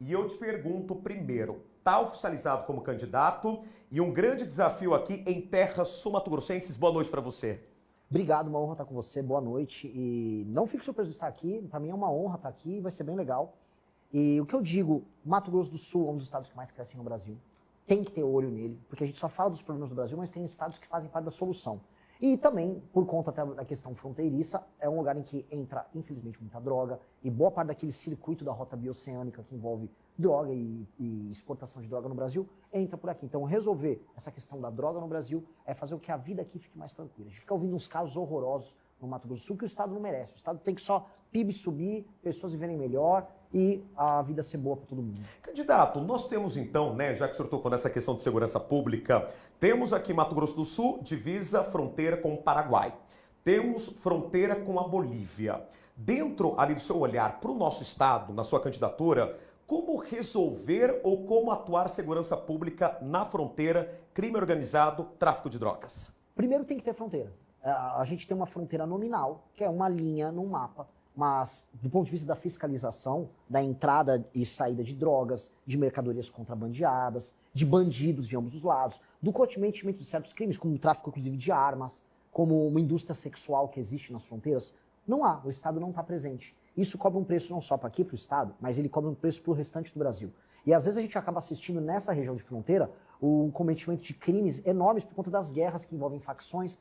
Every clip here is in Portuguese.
E eu te pergunto primeiro, está oficializado como candidato e um grande desafio aqui em terras sul-mato-grossenses. Boa noite para você. Obrigado, uma honra estar com você, boa noite. E não fique surpreso de estar aqui, para mim é uma honra estar aqui, vai ser bem legal. E o que eu digo, Mato Grosso do Sul é um dos estados que mais crescem no Brasil. Tem que ter olho nele, porque a gente só fala dos problemas do Brasil, mas tem estados que fazem parte da solução. E também, por conta até da questão fronteiriça, é um lugar em que entra, infelizmente, muita droga, e boa parte daquele circuito da rota bioceânica que envolve droga e exportação de droga no Brasil, entra por aqui. Então, resolver essa questão da droga no Brasil é fazer com que a vida aqui fique mais tranquila. A gente fica ouvindo uns casos horrorosos no Mato Grosso do Sul que o Estado não merece. O Estado tem que só PIB subir, pessoas viverem melhor e a vida ser boa para todo mundo. Candidato, nós temos então, né, já que o senhor tocou nessa questão de segurança pública, temos aqui Mato Grosso do Sul, divisa fronteira com o Paraguai. Temos fronteira com a Bolívia. Dentro ali do seu olhar para o nosso estado, na sua candidatura, como resolver ou como atuar segurança pública na fronteira, crime organizado, tráfico de drogas? Primeiro tem que ter fronteira. A gente tem uma fronteira nominal, que é uma linha num mapa, mas do ponto de vista da fiscalização, da entrada e saída de drogas, de mercadorias contrabandeadas, de bandidos de ambos os lados, do cometimento de certos crimes, como o tráfico inclusive de armas, como uma indústria sexual que existe nas fronteiras, não há, o Estado não está presente. Isso cobra um preço não só para aqui, para o Estado, mas ele cobra um preço para o restante do Brasil. E às vezes a gente acaba assistindo nessa região de fronteira o cometimento de crimes enormes por conta das guerras que envolvem facções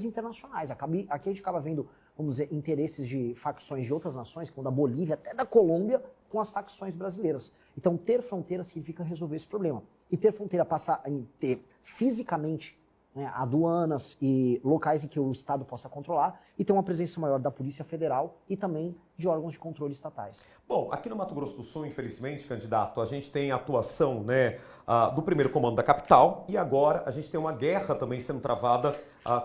internacionais. Aqui a gente acaba vendo, vamos dizer, interesses de facções de outras nações, como da Bolívia, até da Colômbia, com as facções brasileiras. Então ter fronteira significa resolver esse problema. E ter fronteira passa a ter fisicamente, né, aduanas e locais em que o Estado possa controlar e ter uma presença maior da Polícia Federal e também de órgãos de controle estatais. Bom, aqui no Mato Grosso do Sul, infelizmente, candidato, a gente tem a atuação, né, do primeiro comando da capital e agora a gente tem uma guerra também sendo travada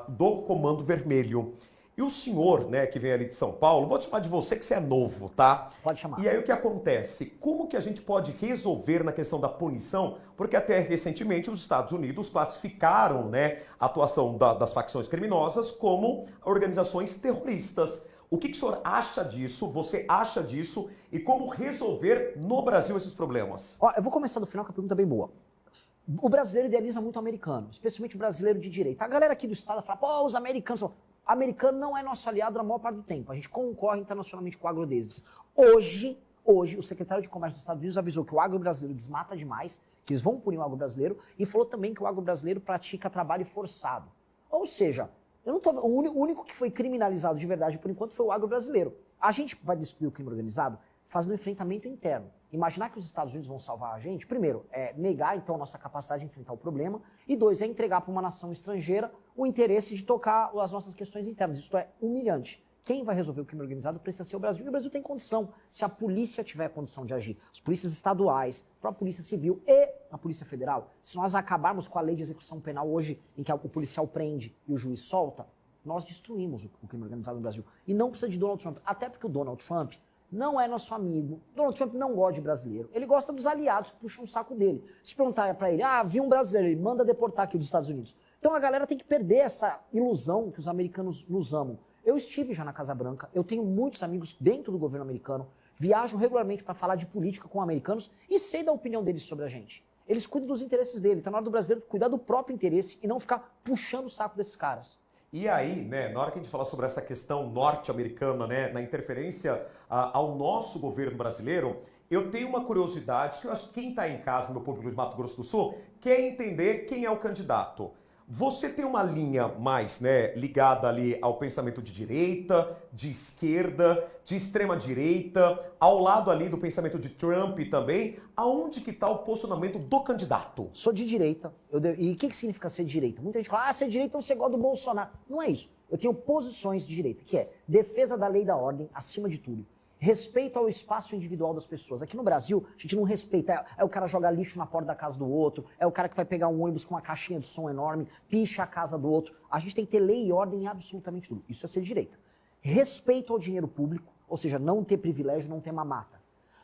do Comando Vermelho. E o senhor, né, que vem ali de São Paulo, vou te chamar de você que você é novo, tá? Pode chamar. E aí o que acontece? Como que a gente pode resolver na questão da punição? Porque até recentemente os Estados Unidos classificaram, né, a atuação das facções criminosas como organizações terroristas. O que o senhor acha disso? Você acha disso? E como resolver no Brasil esses problemas? Ó, eu vou começar do final, que a pergunta é bem boa. O brasileiro idealiza muito o americano, especialmente o brasileiro de direita. A galera aqui do Estado fala, pô, os americanos são... Americano não é nosso aliado na maior parte do tempo. A gente concorre internacionalmente com o agro deles. Hoje, o secretário de Comércio dos Estados Unidos avisou que o agro brasileiro desmata demais, que eles vão punir o agro brasileiro, e falou também que o agro brasileiro pratica trabalho forçado. Ou seja, o único que foi criminalizado de verdade por enquanto foi o agro brasileiro. A gente vai destruir o crime organizado fazendo um enfrentamento interno. Imaginar que os Estados Unidos vão salvar a gente, primeiro, é negar então a nossa capacidade de enfrentar o problema, e dois, é entregar para uma nação estrangeira o interesse de tocar as nossas questões internas. Isso é humilhante. Quem vai resolver o crime organizado precisa ser o Brasil, e o Brasil tem condição, se a polícia tiver condição de agir. As polícias estaduais, a própria polícia civil e a polícia federal. Se nós acabarmos com a lei de execução penal hoje, em que o policial prende e o juiz solta, nós destruímos o crime organizado no Brasil. E não precisa de Donald Trump, até porque o Donald Trump não é nosso amigo. Donald Trump não gosta de brasileiro. Ele gosta dos aliados que puxam o saco dele. Se perguntar pra ele, viu um brasileiro, ele manda deportar aqui dos Estados Unidos. Então a galera tem que perder essa ilusão que os americanos nos amam. Eu estive já na Casa Branca, eu tenho muitos amigos dentro do governo americano, viajo regularmente para falar de política com americanos e sei da opinião deles sobre a gente. Eles cuidam dos interesses dele. Então na hora do brasileiro cuidar do próprio interesse e não ficar puxando o saco desses caras. E aí, né, na hora que a gente fala sobre essa questão norte-americana, né, na interferência ao nosso governo brasileiro, eu tenho uma curiosidade que eu acho que quem está em casa, meu público de Mato Grosso do Sul, quer entender quem é o candidato. Você tem uma linha mais, né, ligada ali ao pensamento de direita, de esquerda, de extrema direita, ao lado ali do pensamento de Trump também. Aonde que está o posicionamento do candidato? Sou de direita. E o que significa ser de direita? Muita gente fala, ser direita você gosta do Bolsonaro. Não é isso. Eu tenho posições de direita, que é defesa da lei e da ordem, acima de tudo. Respeito ao espaço individual das pessoas. Aqui no Brasil, a gente não respeita. É o cara jogar lixo na porta da casa do outro, é o cara que vai pegar um ônibus com uma caixinha de som enorme, picha a casa do outro. A gente tem que ter lei e ordem em absolutamente tudo. Isso é ser direita. Respeito ao dinheiro público, ou seja, não ter privilégio, não ter mamata.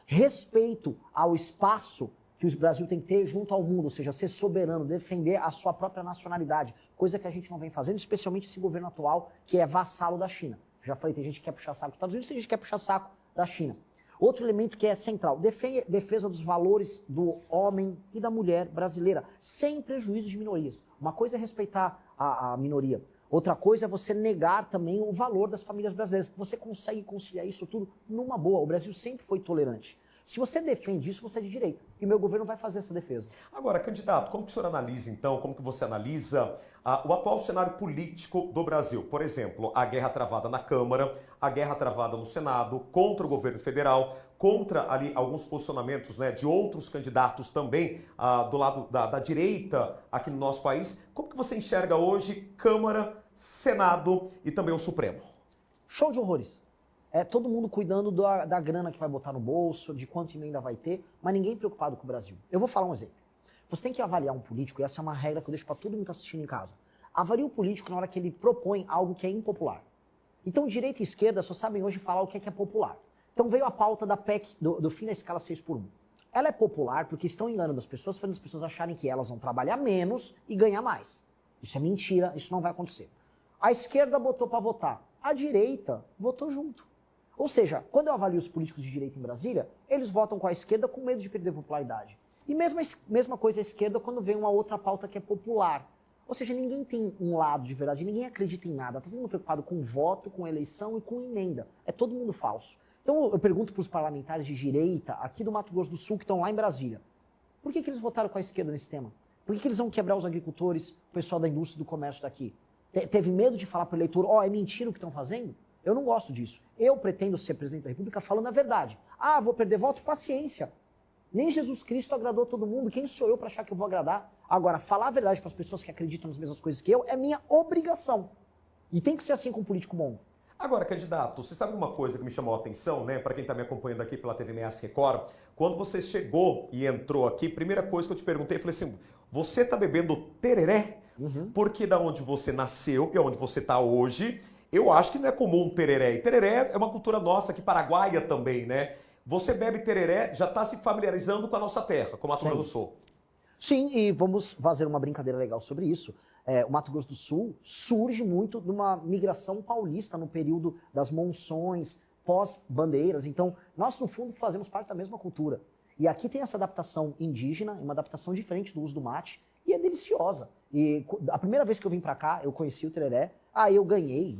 Respeito ao espaço que o Brasil tem que ter junto ao mundo, ou seja, ser soberano, defender a sua própria nacionalidade, coisa que a gente não vem fazendo, especialmente esse governo atual, que é vassalo da China. Já falei, tem gente que quer puxar saco dos Estados Unidos, tem gente que quer puxar saco da China. Outro elemento que é central, defesa dos valores do homem e da mulher brasileira, sem prejuízo de minorias. Uma coisa é respeitar a minoria, outra coisa é você negar também o valor das famílias brasileiras. Você consegue conciliar isso tudo numa boa. O Brasil sempre foi tolerante. Se você defende isso, você é de direita. E o meu governo vai fazer essa defesa. Agora, candidato, como que o senhor analisa, então, como que você analisa o atual cenário político do Brasil? Por exemplo, a guerra travada na Câmara, a guerra travada no Senado, contra o governo federal, contra ali alguns posicionamentos, né, de outros candidatos também do lado da direita aqui no nosso país. Como que você enxerga hoje Câmara, Senado e também o Supremo? Show de horrores. É todo mundo cuidando da grana que vai botar no bolso, de quanto emenda vai ter, mas ninguém preocupado com o Brasil. Eu vou falar um exemplo. Você tem que avaliar um político, e essa é uma regra que eu deixo para todo mundo que está assistindo em casa. Avalie o político na hora que ele propõe algo que é impopular. Então, direita e esquerda só sabem hoje falar o que é popular. Então, veio a pauta da PEC, do fim da escala 6x1. Ela é popular porque estão enganando as pessoas, fazendo as pessoas acharem que elas vão trabalhar menos e ganhar mais. Isso é mentira, isso não vai acontecer. A esquerda botou para votar, a direita votou junto. Ou seja, quando eu avalio os políticos de direita em Brasília, eles votam com a esquerda com medo de perder popularidade. E mesma coisa a esquerda quando vem uma outra pauta que é popular. Ou seja, ninguém tem um lado de verdade, ninguém acredita em nada. Tá todo mundo preocupado com voto, com eleição e com emenda. É todo mundo falso. Então eu pergunto para os parlamentares de direita, aqui do Mato Grosso do Sul, que estão lá em Brasília, por que eles votaram com a esquerda nesse tema? Por que eles vão quebrar os agricultores, o pessoal da indústria e do comércio daqui? Teve medo de falar para o eleitor, é mentira o que estão fazendo? Eu não gosto disso. Eu pretendo ser presidente da República falando a verdade. Vou perder voto? Paciência. Nem Jesus Cristo agradou todo mundo. Quem sou eu para achar que eu vou agradar? Agora, falar a verdade para as pessoas que acreditam nas mesmas coisas que eu é minha obrigação. E tem que ser assim com um político bom. Agora, candidato, você sabe uma coisa que me chamou a atenção, né? Para quem está me acompanhando aqui pela TV MS Record, quando você chegou e entrou aqui, primeira coisa que eu te perguntei, eu falei assim, você está bebendo tereré? Porque da onde você nasceu e onde você está hoje, eu acho que não é comum tereré. E tereré é uma cultura nossa aqui, paraguaia também, né? Você bebe tereré, já está se familiarizando com a nossa terra, com o Mato Grosso do Sul. Sim, e vamos fazer uma brincadeira legal sobre isso. O Mato Grosso do Sul surge muito de uma migração paulista no período das monções, pós-bandeiras. Então, nós, no fundo, fazemos parte da mesma cultura. E aqui tem essa adaptação indígena, uma adaptação diferente do uso do mate, e é deliciosa. E a primeira vez que eu vim pra cá, eu conheci o tereré, eu ganhei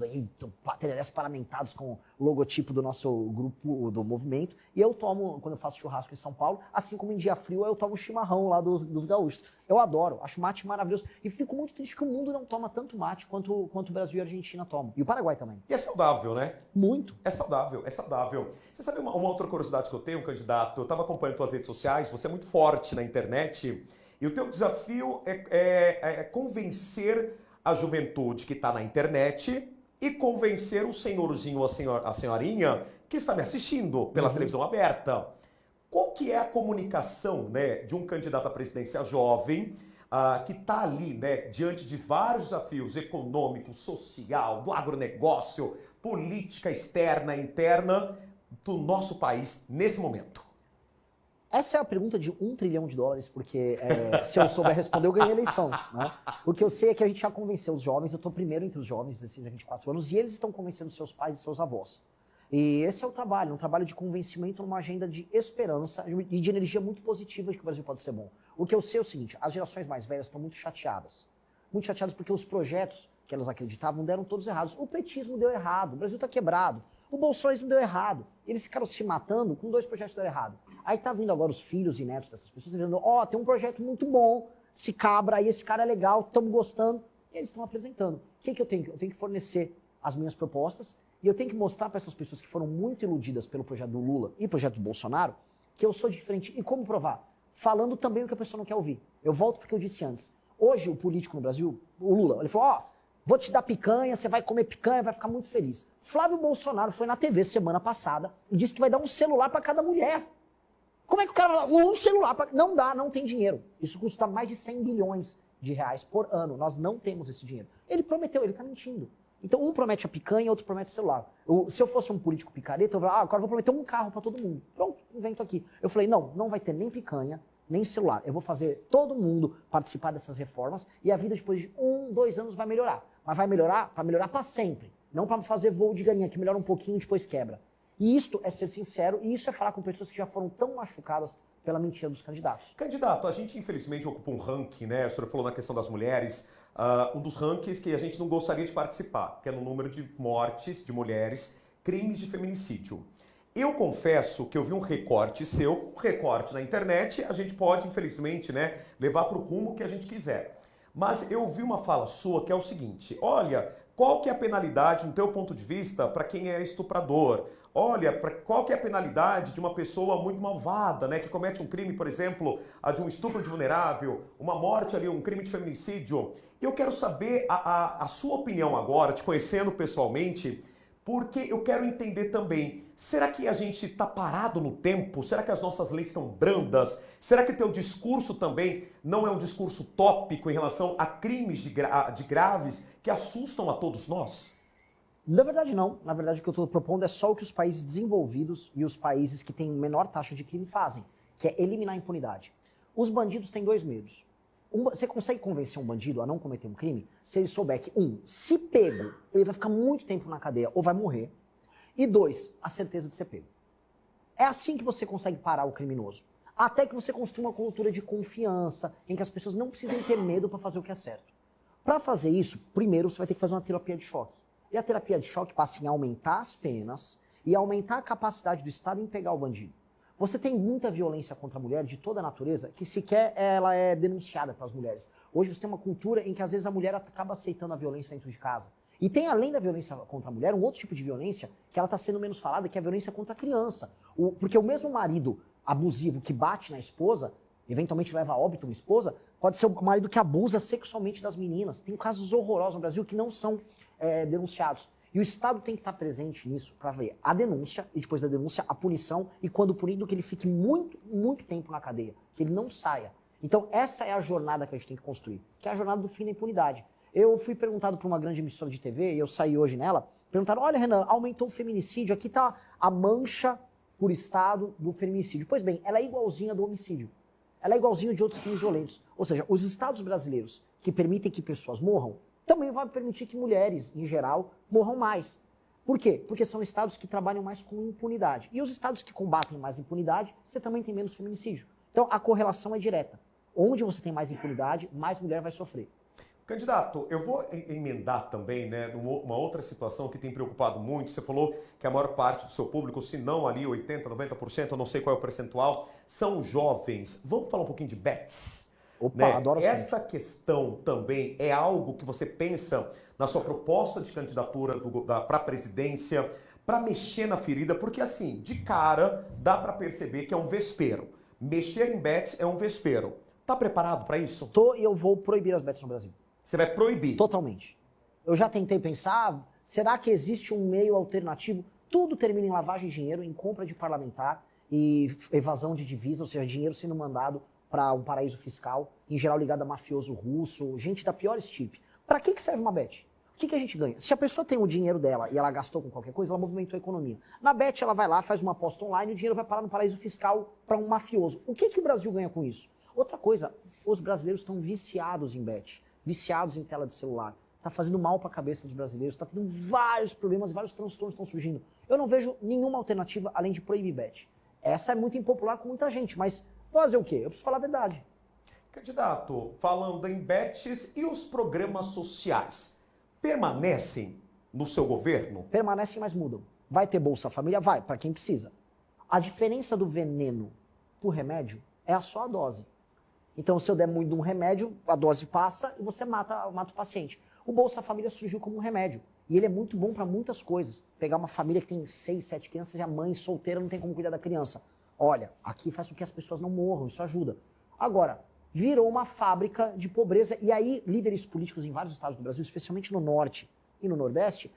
tererés paramentados com o logotipo do nosso grupo, do movimento, e eu tomo, quando eu faço churrasco em São Paulo, assim como em dia frio, eu tomo chimarrão lá dos gaúchos. Eu adoro, acho mate maravilhoso, e fico muito triste que o mundo não toma tanto mate quanto o Brasil e a Argentina tomam, e o Paraguai também. E é saudável, né? Muito. É saudável, é saudável. Você sabe uma outra curiosidade que eu tenho, candidato? Eu estava acompanhando suas redes sociais, você é muito forte na internet, e o teu desafio é convencer a juventude que está na internet e convencer o senhorzinho ou a senhorinha que está me assistindo pela televisão aberta. Qual que é a comunicação, né, de um candidato à presidência jovem que está ali, né, diante de vários desafios econômicos, social, do agronegócio, política externa e interna do nosso país nesse momento? Essa é a pergunta de $1 trilhão, porque se eu souber responder, eu ganhei a eleição. Né? O que eu sei é que a gente já convenceu os jovens, eu estou primeiro entre os jovens, 16 a 24 anos, e eles estão convencendo seus pais e seus avós. E esse é o trabalho, um trabalho de convencimento numa agenda de esperança e de energia muito positiva de que o Brasil pode ser bom. O que eu sei é o seguinte, as gerações mais velhas estão muito chateadas porque os projetos que elas acreditavam deram todos errados. O petismo deu errado, o Brasil está quebrado. O bolsonarismo deu errado. Eles ficaram se matando com 2 projetos que deram errado. Aí tá vindo agora os filhos e netos dessas pessoas dizendo, tem um projeto muito bom, esse cabra aí, esse cara é legal, estamos gostando. E eles estão apresentando. O que eu tenho? Eu tenho que fornecer as minhas propostas e eu tenho que mostrar para essas pessoas que foram muito iludidas pelo projeto do Lula e projeto do Bolsonaro que eu sou diferente. E como provar? Falando também o que a pessoa não quer ouvir. Eu volto porque eu disse antes. Hoje o político no Brasil, o Lula, ele falou, vou te dar picanha, você vai comer picanha, vai ficar muito feliz. Flávio Bolsonaro foi na TV semana passada e disse que vai dar um celular para cada mulher. Como é que o cara vai dar um celular? Não dá, não tem dinheiro. Isso custa mais de 100 bilhões de reais por ano. Nós não temos esse dinheiro. Ele prometeu, ele está mentindo. Então um promete a picanha, outro promete o celular. Se eu fosse um político picareta, eu falava, agora eu vou prometer um carro para todo mundo. Pronto, invento aqui. Eu falei, não vai ter nem picanha, nem celular. Eu vou fazer todo mundo participar dessas reformas e a vida depois de 1, 2 anos vai melhorar. Mas vai melhorar para melhorar para sempre. Não para fazer voo de galinha, que melhora um pouquinho e depois quebra. E isto é ser sincero, e isso é falar com pessoas que já foram tão machucadas pela mentira dos candidatos. Candidato, a gente infelizmente ocupa um ranking, né? O senhor falou na questão das mulheres, um dos rankings que a gente não gostaria de participar, que é no número de mortes de mulheres, crimes de feminicídio. Eu confesso que eu vi um recorte seu, um recorte na internet, a gente pode, infelizmente, né, levar para o rumo que a gente quiser. Mas eu vi uma fala sua que é o seguinte, olha, qual que é a penalidade, no teu ponto de vista, para quem é estuprador? Olha, qual que é a penalidade de uma pessoa muito malvada, né, que comete um crime, por exemplo, a de um estupro de vulnerável, uma morte ali, um crime de feminicídio? Eu quero saber a sua opinião agora, te conhecendo pessoalmente, porque eu quero entender também, será que a gente está parado no tempo? Será que as nossas leis estão brandas? Será que o teu discurso também não é um discurso tópico em relação a crimes de graves que assustam a todos nós? Na verdade, não. Na verdade, o que eu estou propondo é só o que os países desenvolvidos e os países que têm menor taxa de crime fazem, que é eliminar a impunidade. Os bandidos têm dois medos. Você consegue convencer um bandido a não cometer um crime se ele souber que, se pego, ele vai ficar muito tempo na cadeia ou vai morrer, e 2, a certeza de ser pego. É assim que você consegue parar o criminoso. Até que você construa uma cultura de confiança, em que as pessoas não precisem ter medo para fazer o que é certo. Para fazer isso, primeiro você vai ter que fazer uma terapia de choque. E a terapia de choque passa em aumentar as penas e aumentar a capacidade do Estado em pegar o bandido. Você tem muita violência contra a mulher de toda a natureza que sequer ela é denunciada pelas mulheres. Hoje você tem uma cultura em que às vezes a mulher acaba aceitando a violência dentro de casa. E tem, além da violência contra a mulher, um outro tipo de violência que ela está sendo menos falada, que é a violência contra a criança. Porque o mesmo marido abusivo que bate na esposa, eventualmente leva a óbito uma esposa, pode ser o marido que abusa sexualmente das meninas. Tem casos horrorosos no Brasil que não são denunciados. E o Estado tem que estar presente nisso para ver a denúncia e depois da denúncia a punição e quando punido que ele fique muito, muito tempo na cadeia, que ele não saia. Então essa é a jornada que a gente tem que construir, que é a jornada do fim da impunidade. Eu fui perguntado por uma grande emissora de TV, e eu saí hoje nela, perguntaram, olha Renan, aumentou o feminicídio, aqui está a mancha por estado do feminicídio. Pois bem, ela é igualzinha do homicídio. Ela é igualzinha de outros crimes violentos. Ou seja, os estados brasileiros que permitem que pessoas morram, também vai permitir que mulheres, em geral, morram mais. Por quê? Porque são estados que trabalham mais com impunidade. E os estados que combatem mais impunidade, você também tem menos feminicídio. Então, a correlação é direta. Onde você tem mais impunidade, mais mulher vai sofrer. Candidato, eu vou emendar também, né, uma outra situação que tem preocupado muito. Você falou que a maior parte do seu público, se não ali 80%, 90%, eu não sei qual é o percentual, são jovens. Vamos falar um pouquinho de bets? Opa, né? adoro assim. Esta questão também é algo que você pensa na sua proposta de candidatura para a presidência, para mexer na ferida, porque assim, de cara, dá para perceber que é um vespeiro. Mexer em bets é um vespeiro. Tá preparado para isso? Tô e eu vou proibir as bets no Brasil. Você vai proibir? Totalmente. Eu já tentei pensar, será que existe um meio alternativo? Tudo termina em lavagem de dinheiro, em compra de parlamentar e evasão de divisa, ou seja, dinheiro sendo mandado para um paraíso fiscal, em geral ligado a mafioso russo, gente da pior estirpe. Para que serve uma bet? O que a gente ganha? Se a pessoa tem o dinheiro dela e ela gastou com qualquer coisa, ela movimentou a economia. Na bet, ela vai lá, faz uma aposta online e o dinheiro vai parar no paraíso fiscal para um mafioso. O que o Brasil ganha com isso? Outra coisa, os brasileiros estão viciados em bet, viciados em tela de celular. Está fazendo mal para a cabeça dos brasileiros, está tendo vários problemas, vários transtornos estão surgindo. Eu não vejo nenhuma alternativa além de proibir bet. Essa é muito impopular com muita gente, mas fazer o quê? Eu preciso falar a verdade. Candidato, falando em bets e os programas sociais, permanecem no seu governo? Permanecem, mas mudam. Vai ter Bolsa Família? Vai, para quem precisa. A diferença do veneno pro remédio é só a dose. Então, se eu der muito de um remédio, a dose passa e você mata o paciente. O Bolsa Família surgiu como um remédio. E ele é muito bom para muitas coisas. Pegar uma família que tem 6, 7 crianças e a mãe solteira não tem como cuidar da criança. Olha, aqui faz com que as pessoas não morram, isso ajuda. Agora, virou uma fábrica de pobreza. E aí, líderes políticos em vários estados do Brasil, especialmente no Norte e no Nordeste,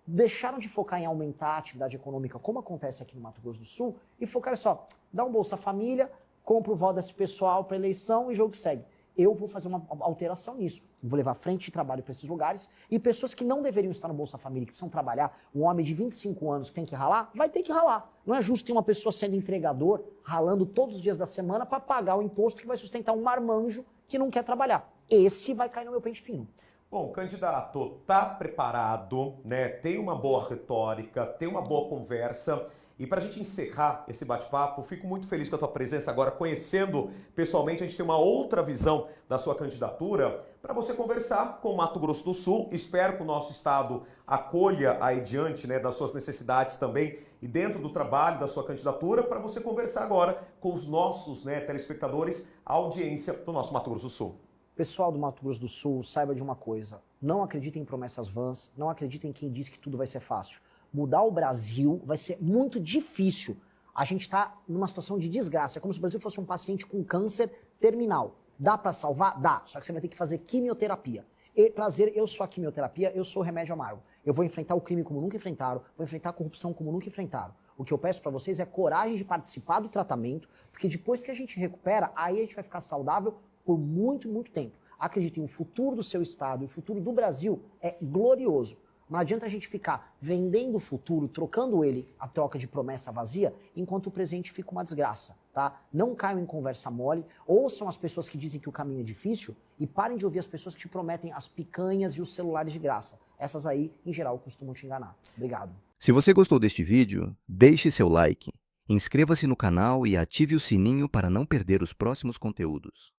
deixaram de focar em aumentar a atividade econômica, como acontece aqui no Mato Grosso do Sul, e focaram só, dá um Bolsa Família, compra o voto desse pessoal para eleição e jogo que segue. Eu vou fazer uma alteração nisso. Vou levar frente de trabalho para esses lugares e pessoas que não deveriam estar no Bolsa Família, que precisam trabalhar, um homem de 25 anos que tem que ralar, vai ter que ralar. Não é justo ter uma pessoa sendo entregador, ralando todos os dias da semana para pagar o imposto que vai sustentar um marmanjo que não quer trabalhar. Esse vai cair no meu pente fino. Bom, candidato, tá preparado, né? Tem uma boa retórica, tem uma boa conversa. E para a gente encerrar esse bate-papo, fico muito feliz com a tua presença agora, conhecendo pessoalmente, a gente tem uma outra visão da sua candidatura, para você conversar com o Mato Grosso do Sul. Espero que o nosso estado acolha aí diante, né, das suas necessidades também e dentro do trabalho da sua candidatura, para você conversar agora com os nossos, né, telespectadores, a audiência do nosso Mato Grosso do Sul. Pessoal do Mato Grosso do Sul, saiba de uma coisa, não acreditem em promessas vãs, não acreditem em quem diz que tudo vai ser fácil. Mudar o Brasil vai ser muito difícil. A gente está numa situação de desgraça, é como se o Brasil fosse um paciente com câncer terminal. Dá para salvar? Dá, só que você vai ter que fazer quimioterapia. E, prazer, eu sou a quimioterapia, eu sou o remédio amargo. Eu vou enfrentar o crime como nunca enfrentaram, vou enfrentar a corrupção como nunca enfrentaram. O que eu peço para vocês é coragem de participar do tratamento, porque depois que a gente recupera, aí a gente vai ficar saudável por muito, muito tempo. Acreditem, o futuro do seu estado, o futuro do Brasil é glorioso. Não adianta a gente ficar vendendo o futuro, trocando ele a troca de promessa vazia, enquanto o presente fica uma desgraça, tá? Não caiam em conversa mole, ouçam as pessoas que dizem que o caminho é difícil e parem de ouvir as pessoas que te prometem as picanhas e os celulares de graça. Essas aí, em geral, costumam te enganar. Obrigado. Se você gostou deste vídeo, deixe seu like, inscreva-se no canal e ative o sininho para não perder os próximos conteúdos.